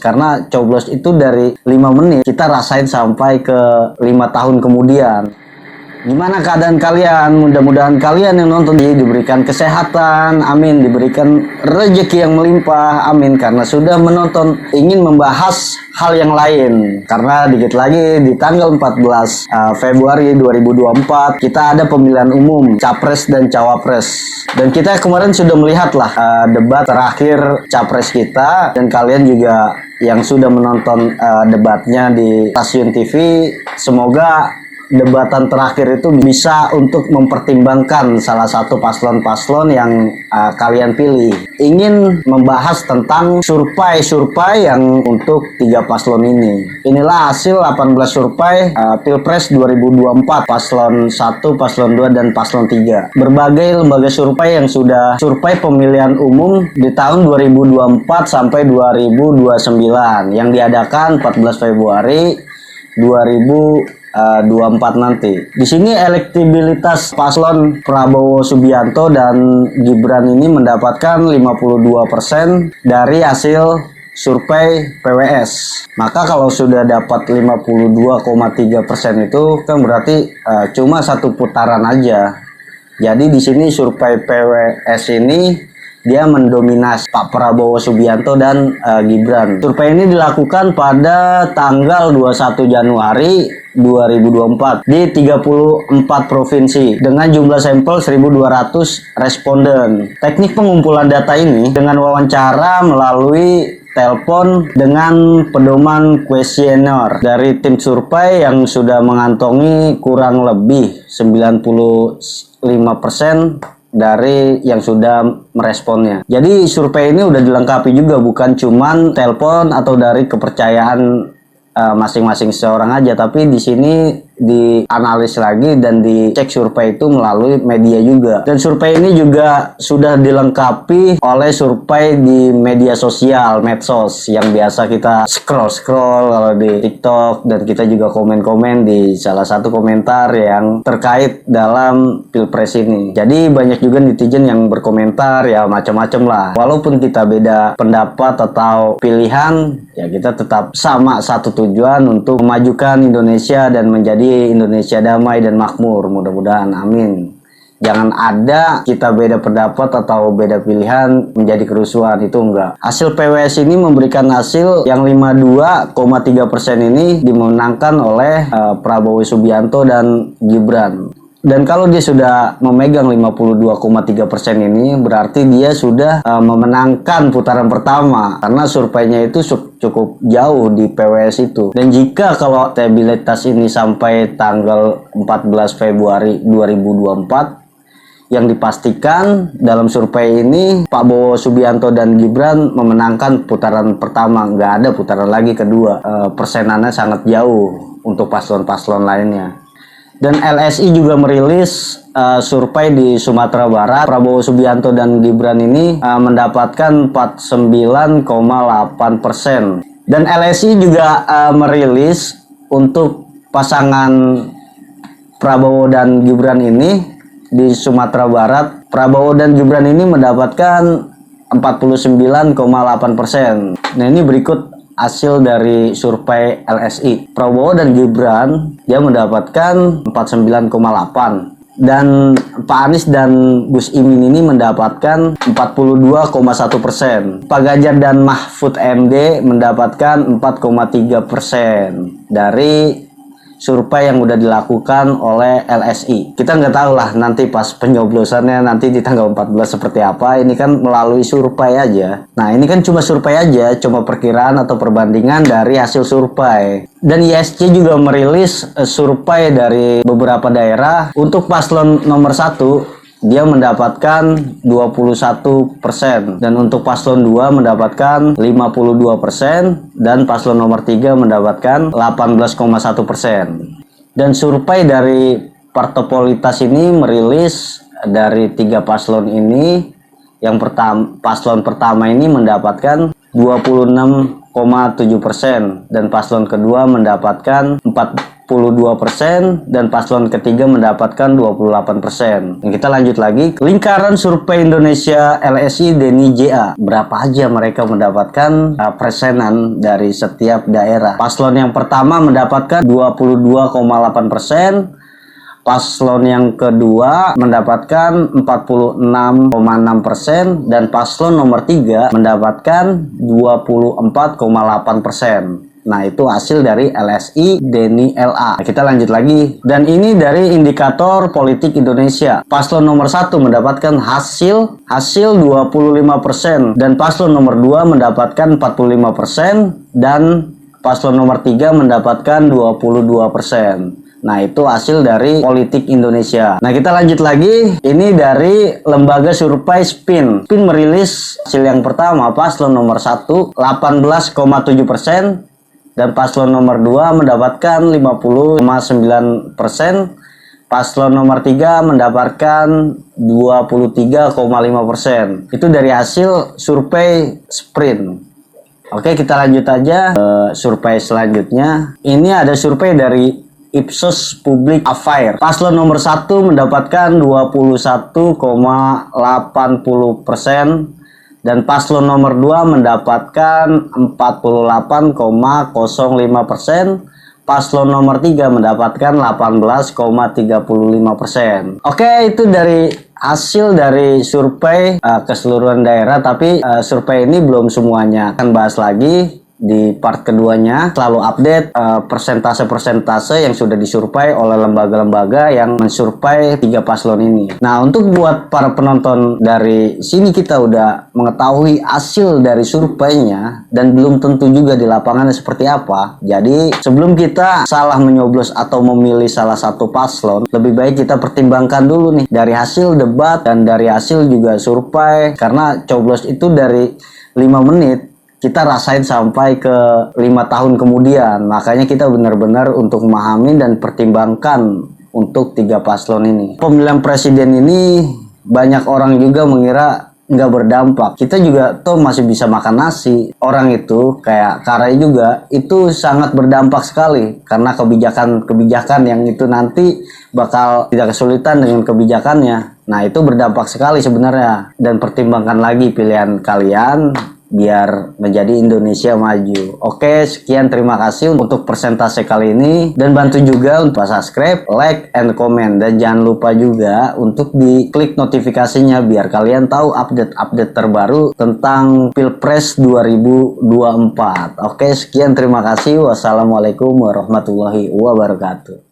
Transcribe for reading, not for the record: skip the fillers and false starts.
Karena coblos itu dari 5 menit kita rasain sampai ke 5 tahun kemudian. Gimana keadaan kalian? Mudah-mudahan kalian yang nonton diberikan kesehatan, amin, diberikan rezeki yang melimpah, amin, karena sudah menonton. Ingin membahas hal yang lain, karena dikit lagi di tanggal 14 Februari 2024 kita ada pemilihan umum Capres dan Cawapres. Dan kita kemarin sudah melihatlah debat terakhir Capres kita, dan kalian juga yang sudah menonton debatnya di stasiun TV, semoga debatan terakhir itu bisa untuk mempertimbangkan salah satu paslon-paslon yang kalian pilih. Ingin membahas tentang survei yang untuk 3 paslon ini. Inilah hasil 18 survei Pilpres 2024 paslon 1, paslon 2, dan paslon 3. Berbagai lembaga survei yang sudah survei pemilihan umum di tahun 2024 sampai 2029 yang diadakan 14 Februari 2024 nanti. Di sini elektabilitas paslon Prabowo Subianto dan Gibran ini mendapatkan 52% dari hasil survei PWS. Maka kalau sudah dapat 52,3% itu kan berarti cuma satu putaran aja. Jadi di sini survei PWS ini dia mendominasi Pak Prabowo Subianto dan Gibran. Survei ini dilakukan pada tanggal 21 Januari 2024 di 34 provinsi dengan jumlah sampel 1.200 responden. Teknik pengumpulan data ini dengan wawancara melalui telepon dengan pedoman kuesioner dari tim survei yang sudah mengantongi kurang lebih 95% dari yang sudah meresponnya. Jadi survei ini udah dilengkapi juga, bukan cuman telepon atau dari kepercayaan masing-masing seorang aja, tapi di sini dianalisis lagi dan dicek survei itu melalui media juga. Dan survei ini juga sudah dilengkapi oleh survei di media sosial, medsos, yang biasa kita scroll kalau di TikTok, dan kita juga komen-komen di salah satu komentar yang terkait dalam Pilpres ini. Jadi banyak juga netizen yang berkomentar ya macam-macam lah. Walaupun kita beda pendapat atau pilihan, ya kita tetap sama satu tujuan untuk memajukan Indonesia dan menjadi Indonesia damai dan makmur, mudah-mudahan, amin. Jangan ada kita beda pendapat atau beda pilihan menjadi kerusuhan, itu enggak. Hasil PWS ini memberikan hasil yang 52,3% ini dimenangkan oleh Prabowo Subianto dan Gibran. Dan kalau dia sudah memegang 52,3% ini, berarti dia sudah memenangkan putaran pertama, karena surveinya itu cukup jauh di PWS itu. Dan jika kalau elektabilitas ini sampai tanggal 14 Februari 2024, yang dipastikan dalam survei ini Pak Prabowo Subianto dan Gibran memenangkan putaran pertama, nggak ada putaran lagi kedua. Persenannya sangat jauh untuk paslon-paslon lainnya. Dan LSI juga merilis survei di Sumatera Barat. Prabowo Subianto dan Gibran ini mendapatkan 49,8%. Dan LSI juga merilis untuk pasangan Prabowo dan Gibran ini di Sumatera Barat. Prabowo dan Gibran ini mendapatkan 49,8%. Nah, ini berikut hasil dari survei LSI. Prabowo dan Gibran dia mendapatkan 49,8, dan Pak Anies dan Gus Imin ini mendapatkan 42,1%. Pak Ganjar dan Mahfud MD mendapatkan 4,3% dari survei yang udah dilakukan oleh LSI. Kita nggak tahu lah nanti pas penyoblosannya nanti di tanggal 14 seperti apa. Ini kan melalui survei aja. Nah, ini kan cuma survei aja, cuma perkiraan atau perbandingan dari hasil survei. Dan ISC juga merilis survei dari beberapa daerah. Untuk paslon nomor 1 dia mendapatkan 21%, dan untuk paslon 2 mendapatkan 52%, dan paslon nomor 3 mendapatkan 18,1%. Dan survei dari Partopolitas ini merilis dari 3 paslon ini, yang paslon pertama ini mendapatkan 26,7%, dan paslon kedua mendapatkan 22% dan paslon ketiga mendapatkan 28%. Dan kita lanjut lagi, lingkaran survei Indonesia LSI Deni JA. Berapa aja mereka mendapatkan persenan dari setiap daerah? Paslon yang pertama mendapatkan 22,8%. Paslon yang kedua mendapatkan 46,6% dan paslon nomor 3 mendapatkan 24,8%. Nah, itu hasil dari LSI Deni LA. Nah, kita lanjut lagi. Dan ini dari indikator politik Indonesia. Paslon nomor 1 mendapatkan hasil 25% dan paslon nomor 2 mendapatkan 45% dan paslon nomor 3 mendapatkan 22%. Nah, itu hasil dari politik Indonesia. Nah, kita lanjut lagi. Ini dari lembaga survei SPIN. SPIN merilis hasil yang pertama, paslon nomor 1 18,7% dan paslon nomor 2 mendapatkan 50,9%. Paslon nomor 3 mendapatkan 23,5%. Itu dari hasil survei SPIN. Oke, kita lanjut aja ke survei selanjutnya. Ini ada survei dari Ipsos Public Affairs. Paslon nomor 1 mendapatkan 21,80% dan paslon nomor 2 mendapatkan 48,05%. Paslon nomor 3 mendapatkan 18,35%. Oke, itu dari hasil dari survei keseluruhan daerah, tapi survei ini belum semuanya. Akan bahas lagi di part keduanya, selalu update persentase-persentase yang sudah disurvei oleh lembaga-lembaga yang mensurvei 3 paslon ini. Nah, untuk buat para penonton, dari sini kita udah mengetahui hasil dari surveinya dan belum tentu juga di lapangannya seperti apa. Jadi sebelum kita salah menyoblos atau memilih salah satu paslon, lebih baik kita pertimbangkan dulu nih dari hasil debat dan dari hasil juga survei, karena coblos itu dari 5 menit kita rasain sampai ke 5 tahun kemudian. Makanya kita benar-benar untuk memahami dan pertimbangkan untuk 3 paslon ini. Pemilihan presiden ini banyak orang juga mengira nggak berdampak. Kita juga tuh masih bisa makan nasi. Orang itu kayak Karai juga itu sangat berdampak sekali karena kebijakan-kebijakan yang itu nanti bakal tidak kesulitan dengan kebijakannya. Nah, itu berdampak sekali sebenarnya. Dan pertimbangkan lagi pilihan kalian biar menjadi Indonesia maju. Oke, sekian, terima kasih untuk persentase kali ini, dan bantu juga untuk subscribe, like, and comment, dan jangan lupa juga untuk diklik notifikasinya biar kalian tahu update-update terbaru tentang Pilpres 2024. Oke, sekian, terima kasih. Wassalamualaikum warahmatullahi wabarakatuh.